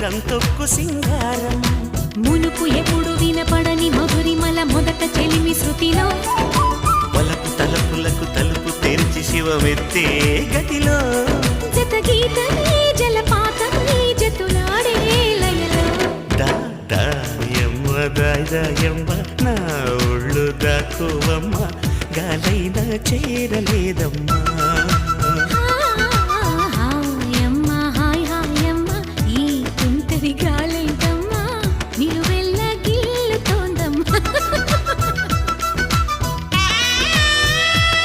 తొక్కు సింగారం మునుపు ఎప్పుడు వినపడని మధురిమల మొదట చెలిమి శృతిలో వలపు తలపులకు తలుపు తెరిచి శివమెత్తే గదిలో జత గీతమే జలపాతమే జతులాడే లయలో దాయమ్మ దాయమ్మ నా ఒళ్ళు దాకోవమ్మ గాలైనా చేరలేదమ్మా